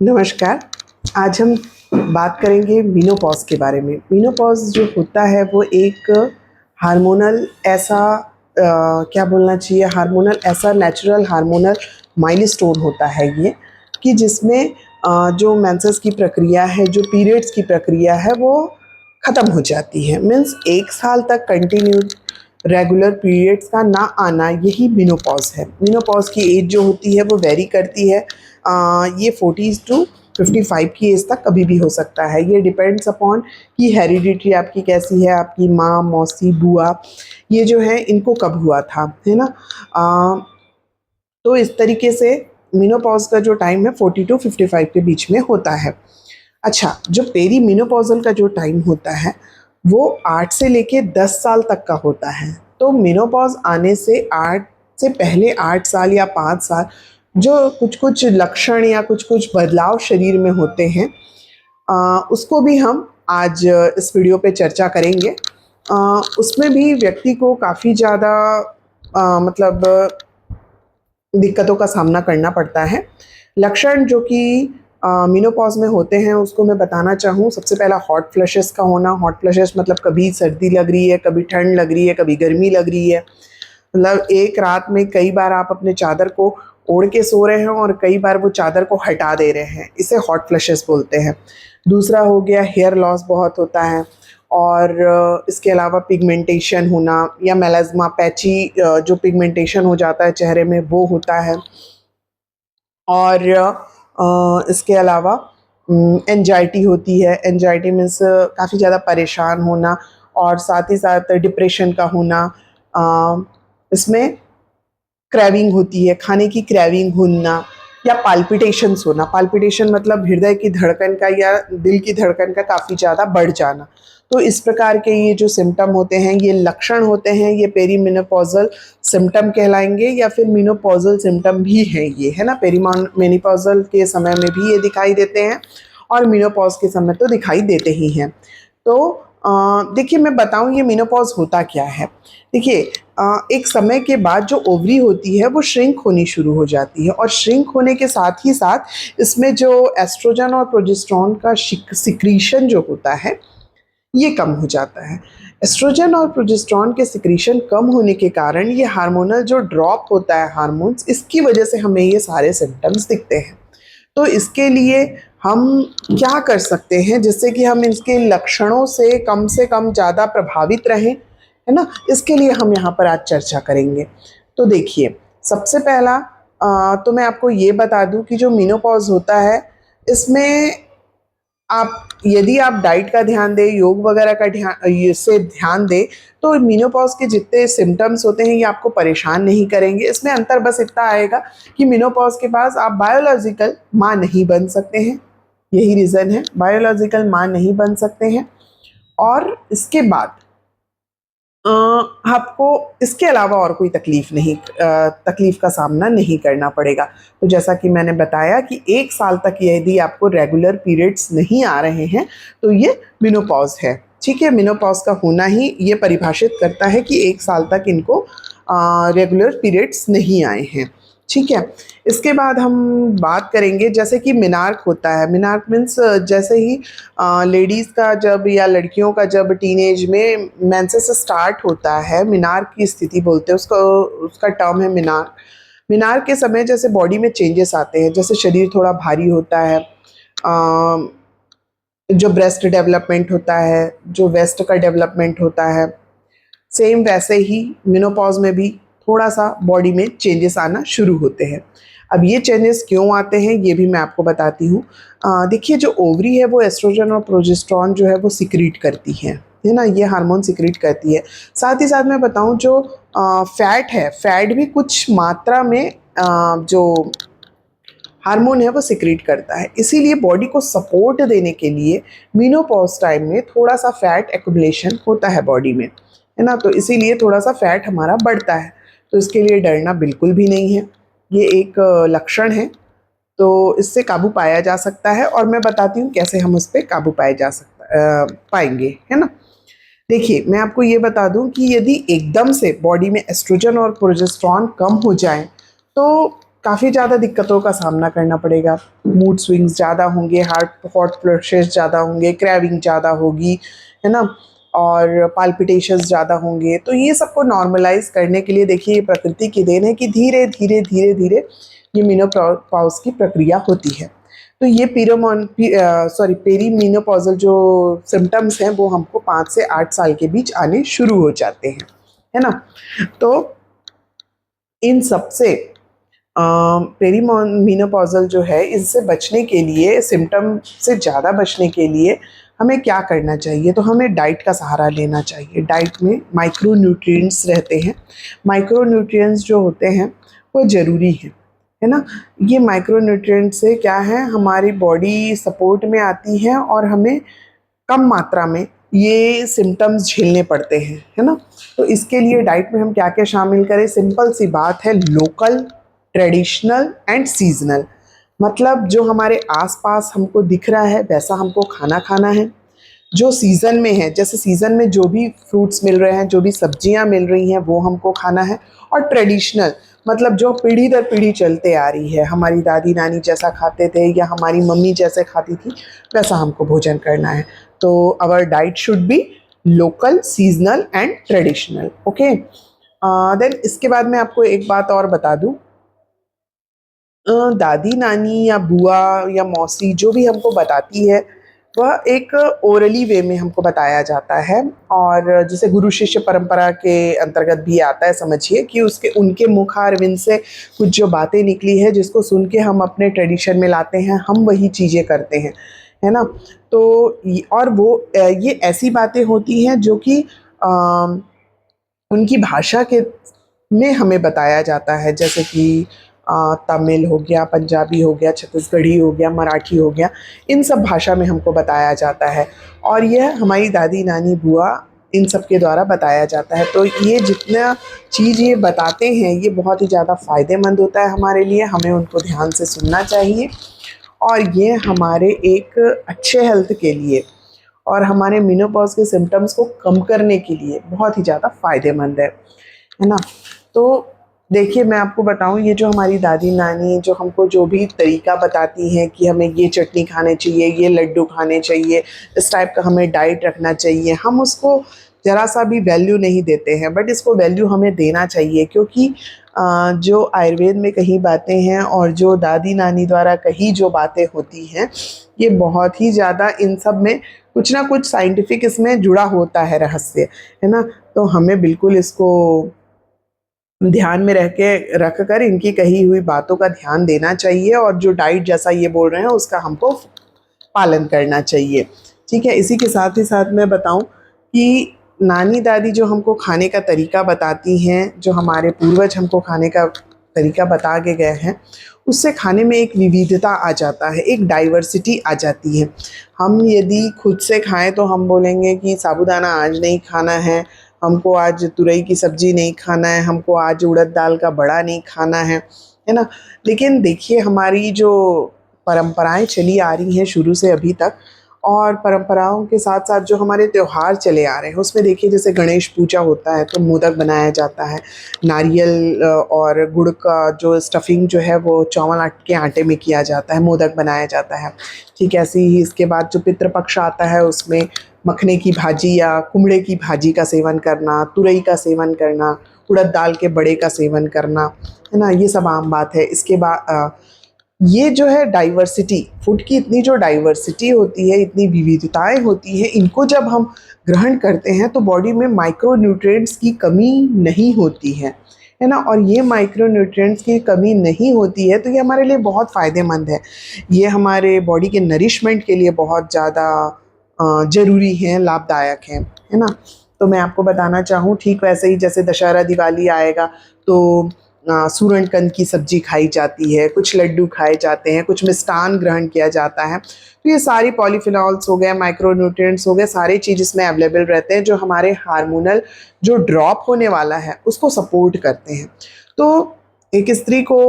नमस्कार। आज हम बात करेंगे मेनोपॉज़ के बारे में। मेनोपॉज़ जो होता है वो एक हार्मोनल ऐसा क्या बोलना चाहिए, हार्मोनल ऐसा नेचुरल हार्मोनल माइलस्टोन होता है ये, कि जिसमें जो मेंसेस की प्रक्रिया है, जो पीरियड्स की प्रक्रिया है वो ख़त्म हो जाती है। मीन्स 1 साल तक कंटिन्यू रेगुलर पीरियड्स का ना आना, यही मेनोपॉज़ है। मेनोपॉज़ की एज जो होती है वो वेरी करती है। ये 40s टू 55 की एज तक कभी भी हो सकता है। ये डिपेंड्स अपॉन कि हेरिडिटी आपकी कैसी है, आपकी माँ, मौसी, बुआ ये जो है इनको कब हुआ था, है ना? तो इस तरीके से मेनोपॉज़ का जो टाइम है 40 टू 55 के बीच में होता है। अच्छा, जो पेरीमेनोपॉज़ल का जो टाइम होता है वो 8 से लेके 10 साल तक का होता है। तो मेनोपॉज़ आने से 8 से पहले 8 साल या 5 साल जो कुछ-कुछ लक्षण या कुछ-कुछ बदलाव शरीर में होते हैं, उसको भी हम आज इस वीडियो पे चर्चा करेंगे। उसमें भी व्यक्ति को काफ़ी ज़्यादा मतलब दिक्कतों का सामना करना पड़ता है। लक्षण जो कि मेनोपॉज़ में होते हैं उसको मैं बताना चाहूँ। सबसे पहला हॉट फ्लशेस का होना। हॉट फ्लशेस मतलब कभी सर्दी लग रही है, कभी ठंड लग रही है, कभी गर्मी लग रही है। मतलब एक रात में कई बार आप अपने चादर को ओढ़ के सो रहे हैं और कई बार वो चादर को हटा दे रहे हैं, इसे हॉट फ्लशेस बोलते हैं। दूसरा हो गया हेयर लॉस बहुत होता है, और इसके अलावा पिगमेंटेशन होना या मेलास्मा पैची जो पिगमेंटेशन हो जाता है चेहरे में वो होता है। और इसके अलावा एंजाइटी होती है। एंजाइटी मीन्स काफ़ी ज़्यादा परेशान होना, और साथ ही साथ डिप्रेशन का होना। इसमें क्रेविंग होती है, खाने की क्रेविंग होना या पाल्पिटेशंस होना। पाल्पिटेशन मतलब हृदय की धड़कन का या दिल की धड़कन का काफ़ी ज़्यादा बढ़ जाना। तो इस प्रकार के ये जो सिम्पटम होते हैं, ये लक्षण होते हैं, ये पेरीमेनोपॉज़ल सिम्पटम कहलाएंगे या फिर मेनोपॉज़ल सिम्पटम भी हैं ये, है ना? मेनोपॉज़ल के समय में भी ये दिखाई देते हैं और मेनोपॉज़ के समय तो दिखाई देते ही हैं। तो देखिए, मैं बताऊँ ये मेनोपॉज़ होता क्या है? देखिए, एक समय के बाद जो ओवरी होती है वो श्रिंक होनी शुरू हो जाती है, और श्रिंक होने के साथ ही साथ इसमें जो एस्ट्रोजन और प्रोजेस्टेरोन का सिक्रीशन जो होता है ये कम हो जाता है। एस्ट्रोजन और प्रोजेस्टेरोन के सिक्रीशन कम होने के कारण ये हार्मोनल जो ड्रॉप होता है हार्मोन्स, इसकी वजह से हमें ये सारे सिम्पटम्स दिखते हैं। तो इसके लिए हम क्या कर सकते हैं जिससे कि हम इसके लक्षणों से कम ज़्यादा प्रभावित रहें, है ना? इसके लिए हम यहाँ पर आज चर्चा करेंगे। तो देखिए, सबसे पहला तो मैं आपको ये बता दूँ कि जो मेनोपॉज़ होता है इसमें आप यदि आप डाइट का ध्यान दें, योग वगैरह का ध्यान दें, तो मेनोपॉज़ के जितने सिम्पटम्स होते हैं ये आपको परेशान नहीं करेंगे। इसमें अंतर बस इतना आएगा कि मेनोपॉज़ के पास आप बायोलॉजिकल माँ नहीं बन सकते हैं, यही रीज़न है, बायोलॉजिकल माँ नहीं बन सकते हैं। और इसके बाद आपको इसके अलावा और कोई तकलीफ़ का सामना नहीं करना पड़ेगा। तो जैसा कि मैंने बताया कि 1 साल तक यदि आपको रेगुलर पीरियड्स नहीं आ रहे हैं, तो ये मेनोपॉज़ है, ठीक है? मेनोपॉज़ का होना ही ये परिभाषित करता है कि 1 साल तक इनको रेगुलर पीरियड्स नहीं आए हैं, ठीक है? इसके बाद हम बात करेंगे जैसे कि मेनार्क होता है। मेनार्क मीन्स जैसे ही लेडीज़ का जब या लड़कियों का जब टीनेज में मेंसेस स्टार्ट होता है, मेनार्क की स्थिति बोलते हैं उसको, उसका टर्म है मेनार्क। मेनार्क के समय जैसे बॉडी में चेंजेस आते हैं, जैसे शरीर थोड़ा भारी होता है, जो ब्रेस्ट डेवलपमेंट होता है, जो वेस्ट का डेवलपमेंट होता है, सेम वैसे ही मेनोपॉज़ में भी थोड़ा-सा बॉडी में चेंजेस आना शुरू होते हैं। अब ये चेंजेस क्यों आते हैं ये भी मैं आपको बताती हूँ। देखिए, जो ओवरी है वो एस्ट्रोजन और प्रोजेस्टेरोन जो है वो सिक्रीट करती है ना? ये हार्मोन सिक्रीट करती है। साथ ही साथ मैं बताऊँ, जो फैट है, फैट भी कुछ मात्रा में जो हार्मोन है वो सिक्रीट करता है। इसीलिए बॉडी को सपोर्ट देने के लिए मेनोपॉज़ टाइम में थोड़ा-सा फैट एक्युमुलेशन होता है बॉडी में, है ना? तो इसीलिए थोड़ा-सा फैट हमारा बढ़ता है। तो इसके लिए डरना बिल्कुल भी नहीं है। ये एक लक्षण है, तो इससे काबू पाया जा सकता है, और मैं बताती हूँ कैसे हम उस पे काबू पाएँगे, है ना? देखिए, मैं आपको ये बता दूँ कि यदि एकदम से बॉडी में एस्ट्रोजन और प्रोजेस्टेरोन कम हो जाएँ, तो काफ़ी ज़्यादा दिक्कतों का सामना करना पड़ेगा। मूड स्विंग्स ज़्यादा होंगे, हॉट फ्लशेस ज़्यादा होंगे, क्रेविंग ज़्यादा होगी, है ना, और पाल्पिटेशंस ज़्यादा होंगे। तो ये सबको नॉर्मलाइज करने के लिए देखिए, ये प्रकृति की देन है कि धीरे धीरे धीरे धीरे ये मेनोपॉज की प्रक्रिया होती है। तो ये पेरीमेनोपॉजल जो सिम्टम्स हैं वो हमको 5 से 8 साल के बीच आने शुरू हो जाते हैं, है ना। तो इन सब से पेरीमेनोपॉजल जो है, इससे बचने के लिए, सिम्टम से ज़्यादा बचने के लिए हमें क्या करना चाहिए? तो हमें डाइट का सहारा लेना चाहिए। डाइट में माइक्रो न्यूट्रिएंट्स रहते हैं। माइक्रो न्यूट्रिएंट्स जो होते हैं वो ज़रूरी हैं, है ना। ये माइक्रो न्यूट्रिएंट्स से क्या है, हमारी बॉडी सपोर्ट में आती है और हमें कम मात्रा में ये सिम्टम्स झेलने पड़ते हैं, है ना। तो इसके लिए डाइट में हम क्या क्या शामिल करें? सिंपल सी बात है, लोकल, ट्रेडिशनल एंड सीजनल। मतलब जो हमारे आसपास हमको दिख रहा है वैसा हमको खाना खाना है। जो सीज़न में है, जैसे सीज़न में जो भी फ्रूट्स मिल रहे हैं, जो भी सब्जियां मिल रही हैं, वो हमको खाना है। और ट्रेडिशनल मतलब जो पीढ़ी दर पीढ़ी चलते आ रही है, हमारी दादी नानी जैसा खाते थे या हमारी मम्मी जैसे खाती थी, वैसा हमको भोजन करना है। तो our diet should be local, seasonal and traditional. Okay, then इसके बाद मैं आपको एक बात और बता दूं। दादी नानी या बुआ या मौसी जो भी हमको बताती है, वह एक ओरली वे में हमको बताया जाता है। और जैसे गुरु शिष्य परंपरा के अंतर्गत भी आता है, समझिए कि उसके उनके मुखारविंद से कुछ जो बातें निकली है, जिसको सुन के हम अपने ट्रेडिशन में लाते हैं, हम वही चीज़ें करते हैं, है ना। तो और वो ये ऐसी बातें होती हैं जो कि उनकी भाषा के में हमें बताया जाता है, जैसे कि तमिल हो गया, पंजाबी हो गया, छत्तीसगढ़ी हो गया, मराठी हो गया, इन सब भाषा में हमको बताया जाता है। और यह हमारी दादी नानी बुआ इन सब के द्वारा बताया जाता है। तो ये जितना चीज़ ये बताते हैं, ये बहुत ही ज़्यादा फ़ायदेमंद होता है हमारे लिए। हमें उनको ध्यान से सुनना चाहिए और ये हमारे एक अच्छे हेल्थ के लिए और हमारे मेनोपॉज के सिम्टम्स को कम करने के लिए बहुत ही ज़्यादा फ़ायदेमंद है ना। तो देखिए, मैं आपको बताऊं, ये जो हमारी दादी नानी जो हमको जो भी तरीका बताती हैं कि हमें ये चटनी खाने चाहिए, ये लड्डू खाने चाहिए, इस टाइप का हमें डाइट रखना चाहिए, हम उसको ज़रा सा भी वैल्यू नहीं देते हैं। बट इसको वैल्यू हमें देना चाहिए, क्योंकि जो आयुर्वेद में कही बातें हैं और जो दादी नानी द्वारा कही जो बातें होती हैं, ये बहुत ही ज़्यादा, इन सब में कुछ ना कुछ साइंटिफिक इसमें जुड़ा होता है, रहस्य, है ना। तो हमें बिल्कुल इसको ध्यान में रख कर इनकी कही हुई बातों का ध्यान देना चाहिए और जो डाइट जैसा ये बोल रहे हैं उसका हमको पालन करना चाहिए। ठीक है, इसी के साथ ही साथ मैं बताऊं कि नानी दादी जो हमको खाने का तरीका बताती हैं, जो हमारे पूर्वज हमको खाने का तरीका बता के गए हैं, उससे खाने में एक विविधता आ जाता है, एक डाइवर्सिटी आ जाती है। हम यदि खुद से खाएं तो हम बोलेंगे कि साबूदाना आज नहीं खाना है, हमको आज तुरई की सब्ज़ी नहीं खाना है, हमको आज उड़द दाल का बड़ा नहीं खाना है ना। लेकिन देखिए, हमारी जो परंपराएं चली आ रही हैं शुरू से अभी तक, और परंपराओं के साथ साथ जो हमारे त्योहार चले आ रहे हैं, उसमें देखिए जैसे गणेश पूजा होता है तो मोदक बनाया जाता है। नारियल और गुड़ का जो स्टफिंग जो है वो चावल के आटे में किया जाता है, मोदक बनाया जाता है। ठीक ऐसे ही इसके बाद जो पितृपक्ष आता है, उसमें मखने की भाजी या कुमड़े की भाजी का सेवन करना, तुरई का सेवन करना, उड़द दाल के बड़े का सेवन करना, है ना, ये सब आम बात है। इसके बाद ये जो है डाइवर्सिटी, फूड की इतनी जो डाइवर्सिटी होती है, इतनी विविधताएं होती हैं, इनको जब हम ग्रहण करते हैं तो बॉडी में माइक्रो न्यूट्रिएंट्स की कमी नहीं होती है ना। और ये माइक्रो न्यूट्रिएंट्स की कमी नहीं होती है तो ये हमारे लिए बहुत फ़ायदेमंद है। ये हमारे बॉडी के नरिशमेंट के लिए बहुत ज़्यादा ज़रूरी हैं, लाभदायक हैं, है ना। तो मैं आपको बताना चाहूँ, ठीक वैसे ही जैसे दशहरा दिवाली आएगा तो सूरनकंद की सब्जी खाई जाती है, कुछ लड्डू खाए जाते हैं, कुछ मिष्ठान ग्रहण किया जाता है। तो ये सारी पॉलीफिनॉल्स हो गए, माइक्रो न्यूट्रिएंट्स हो गए, सारे चीज़ इसमें अवेलेबल रहते हैं जो हमारे हार्मोनल जो ड्रॉप होने वाला है उसको सपोर्ट करते हैं। तो एक स्त्री को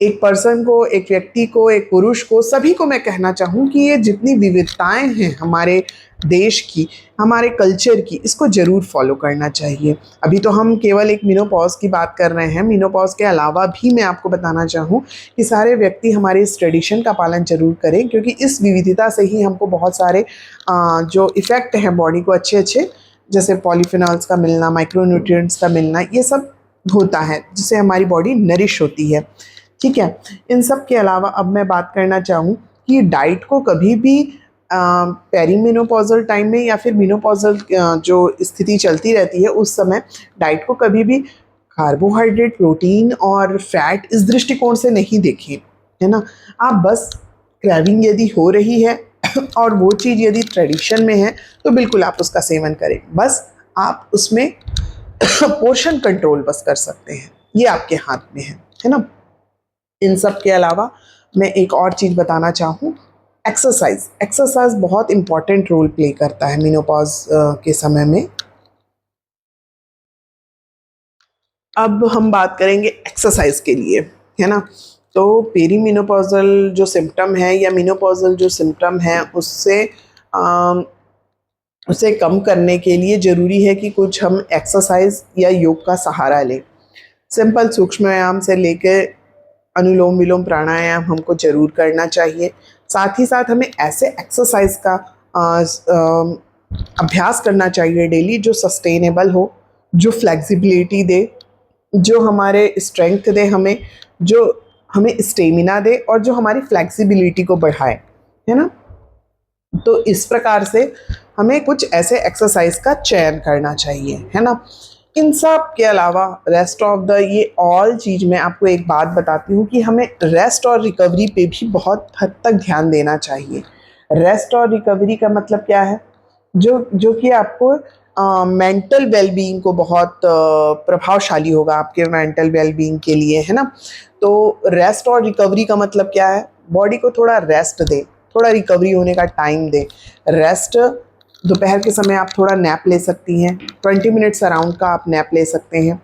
एक पर्सन को, एक व्यक्ति को, एक पुरुष को, सभी को मैं कहना चाहूँ कि ये जितनी विविधताएं हैं हमारे देश की, हमारे कल्चर की, इसको ज़रूर फॉलो करना चाहिए। अभी तो हम केवल एक मेनोपॉज की बात कर रहे हैं, मेनोपॉज के अलावा भी मैं आपको बताना चाहूँ कि सारे व्यक्ति हमारे इस ट्रेडिशन का पालन ज़रूर करें, क्योंकि इस विविधता से ही हमको बहुत सारे जो इफ़ेक्ट हैं बॉडी को अच्छे अच्छे, जैसे पॉलीफिनॉल्स का मिलना, माइक्रोन्यूट्रिएंट्स का मिलना, ये सब होता है जिससे हमारी बॉडी नरिश होती है। ठीक है। इन सब के अलावा अब मैं बात करना चाहूँ कि डाइट को कभी भी पेरीमेनोपॉजल टाइम में या फिर मेनोपॉजल जो स्थिति चलती रहती है उस समय डाइट को कभी भी कार्बोहाइड्रेट, प्रोटीन और फैट इस दृष्टिकोण से नहीं देखें, है ना। आप बस क्रेविंग यदि हो रही है और वो चीज़ यदि ट्रेडिशन में है तो बिल्कुल आप उसका सेवन करें, बस आप उसमें पोर्शन कंट्रोल बस कर सकते हैं, ये आपके हाथ में है ना। इन सब के अलावा मैं एक और चीज़ बताना चाहूँ, एक्सरसाइज। एक्सरसाइज बहुत इम्पॉर्टेंट रोल प्ले करता है मेनोपॉज के समय में। अब हम बात करेंगे एक्सरसाइज के लिए, है ना। तो पेरीमेनोपॉजल जो सिम्टम है या मेनोपॉजल जो सिम्टम है उसे कम करने के लिए ज़रूरी है कि कुछ हम एक्सरसाइज या योग का सहारा लें। सिंपल सूक्ष्म व्यायाम से लेकर अनुलोम विलोम प्राणायाम हमको ज़रूर करना चाहिए। साथ ही साथ हमें ऐसे एक्सरसाइज का अभ्यास करना चाहिए डेली जो सस्टेनेबल हो, जो फ्लेक्सिबिलिटी दे, जो हमारे स्ट्रेंथ दे हमें, जो हमें स्टेमिना दे और जो हमारी फ्लेक्सिबिलिटी को बढ़ाए, है ना। तो इस प्रकार से हमें कुछ ऐसे एक्सरसाइज का चयन करना चाहिए, है ना। इन सब के अलावा रेस्ट ऑफ द ये ऑल चीज़ मैं आपको एक बात बताती हूँ कि हमें रेस्ट और रिकवरी पे भी बहुत हद तक ध्यान देना चाहिए। रेस्ट और रिकवरी का मतलब क्या है, जो कि आपको मेंटल वेलबींग को बहुत प्रभावशाली होगा आपके मेंटल वेलबींग के लिए, है ना। तो रेस्ट और रिकवरी का मतलब क्या है, बॉडी को थोड़ा रेस्ट दे, थोड़ा रिकवरी होने का टाइम दे। रेस्ट, दोपहर के समय आप थोड़ा नैप ले सकती हैं, 20 मिनट्स अराउंड का आप नैप ले सकते हैं।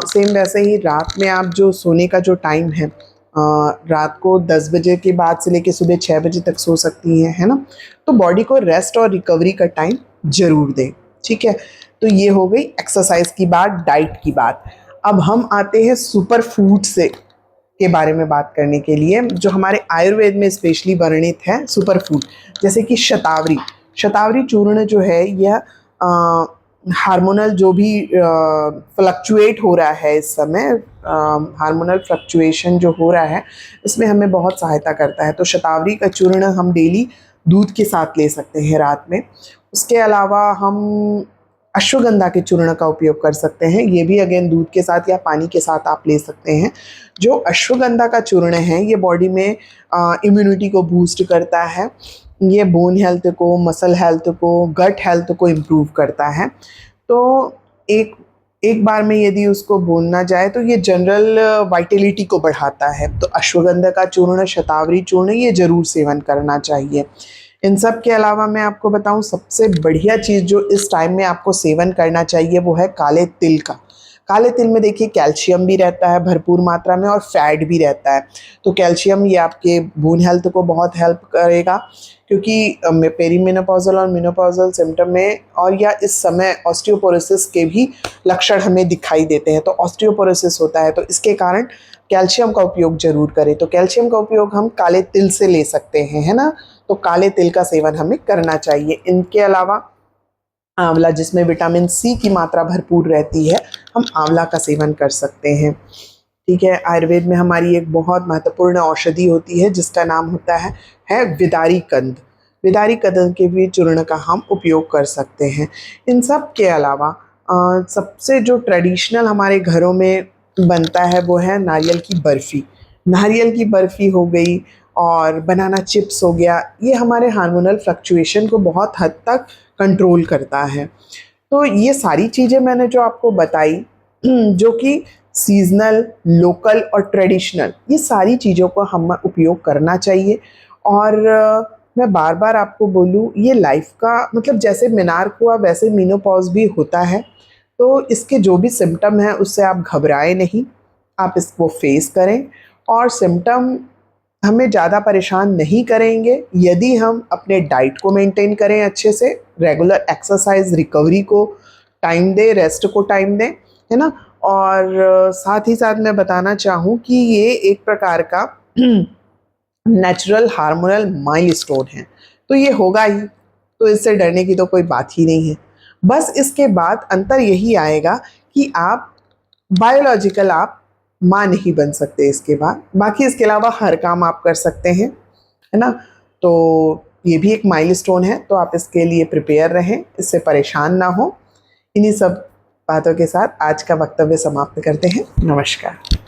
सेम वैसे ही रात में आप जो सोने का जो टाइम है, रात को 10 बजे के बाद से लेके सुबह 6 बजे तक सो सकती हैं, है ना। तो बॉडी को रेस्ट और रिकवरी का टाइम ज़रूर दें, ठीक है। तो ये हो गई एक्सरसाइज की बात, डाइट की बात। अब हम आते हैं सुपर फूड से के बारे में बात करने के लिए, जो हमारे आयुर्वेद में स्पेशली वर्णित है सुपर फूड, जैसे कि शतावरी। शतावरी चूर्ण जो है यह हार्मोनल जो भी फ्लक्चुएट हो रहा है इस समय, हार्मोनल फ्लक्चुएशन जो हो रहा है इसमें हमें बहुत सहायता करता है। तो शतावरी का चूर्ण हम डेली दूध के साथ ले सकते हैं रात में। उसके अलावा हम अश्वगंधा के चूर्ण का उपयोग कर सकते हैं, ये भी अगेन दूध के साथ या पानी के साथ आप ले सकते हैं। जो अश्वगंधा का चूर्ण है ये बॉडी में इम्यूनिटी को बूस्ट करता है, ये बोन हेल्थ को, मसल हेल्थ को, गट हेल्थ को इम्प्रूव करता है। तो एक बार में यदि उसको बोलना जाए तो ये जनरल वाइटलिटी को बढ़ाता है। तो अश्वगंधा का चूर्ण, शतावरी चूर्ण, ये ज़रूर सेवन करना चाहिए। इन सब के अलावा मैं आपको बताऊं, सबसे बढ़िया चीज़ जो इस टाइम में आपको सेवन करना चाहिए वो है काले तिल का। काले तिल में देखिए कैल्शियम भी रहता है भरपूर मात्रा में और फैट भी रहता है। तो कैल्शियम ये आपके बोन हेल्थ को बहुत हेल्प करेगा, क्योंकि पेरीमेनोपॉजल और मेनोपॉजल सिम्टम में और या इस समय ऑस्टियोपोरोसिस के भी लक्षण हमें दिखाई देते हैं। तो ऑस्टियोपोरोसिस होता है, तो इसके कारण कैल्शियम का उपयोग जरूर करें। तो कैल्शियम का उपयोग हम काले तिल से ले सकते हैं, है ना। तो काले तिल का सेवन हमें करना चाहिए। इनके अलावा आंवला, जिसमें विटामिन सी की मात्रा भरपूर रहती है, हम आंवला का सेवन कर सकते हैं, ठीक है। आयुर्वेद में हमारी एक बहुत महत्वपूर्ण औषधि होती है जिसका नाम होता है विदारी कंद। विदारी कंद के भी चूर्ण का हम उपयोग कर सकते हैं। इन सब के अलावा सबसे जो ट्रेडिशनल हमारे घरों में बनता है वो है नारियल की बर्फ़ी। नारियल की बर्फ़ी हो गई और बनाना चिप्स हो गया, ये हमारे हार्मोनल फ्लक्चुएशन को बहुत हद तक कंट्रोल करता है। तो ये सारी चीज़ें मैंने जो आपको बताई, जो कि सीजनल, लोकल और ट्रेडिशनल, ये सारी चीज़ों को हम उपयोग करना चाहिए। और मैं बार बार आपको बोलूँ, ये लाइफ का मतलब जैसे मेनार्क हुआ वैसे मीनोपॉज भी होता है। तो इसके जो भी सिम्टम हैं उससे आप घबराएं नहीं, आप इसको फेस करें और सिम्टम हमें ज़्यादा परेशान नहीं करेंगे यदि हम अपने डाइट को मेंटेन करें अच्छे से, रेगुलर एक्सरसाइज, रिकवरी को टाइम दें, रेस्ट को टाइम दें, है ना। और साथ ही साथ मैं बताना चाहूँ कि ये एक प्रकार का नेचुरल हार्मोनल माइलस्टोन है, तो ये होगा ही, तो इससे डरने की तो कोई बात ही नहीं है। बस इसके बाद अंतर यही आएगा कि आप बायोलॉजिकल आप माँ नहीं बन सकते इसके बाद, बाकी इसके अलावा हर काम आप कर सकते हैं, है ना। तो ये भी एक माइलस्टोन है, तो आप इसके लिए प्रिपेयर रहें, इससे परेशान ना हो। इन्हीं सब बातों के साथ आज का वक्तव्य समाप्त करते हैं। नमस्कार।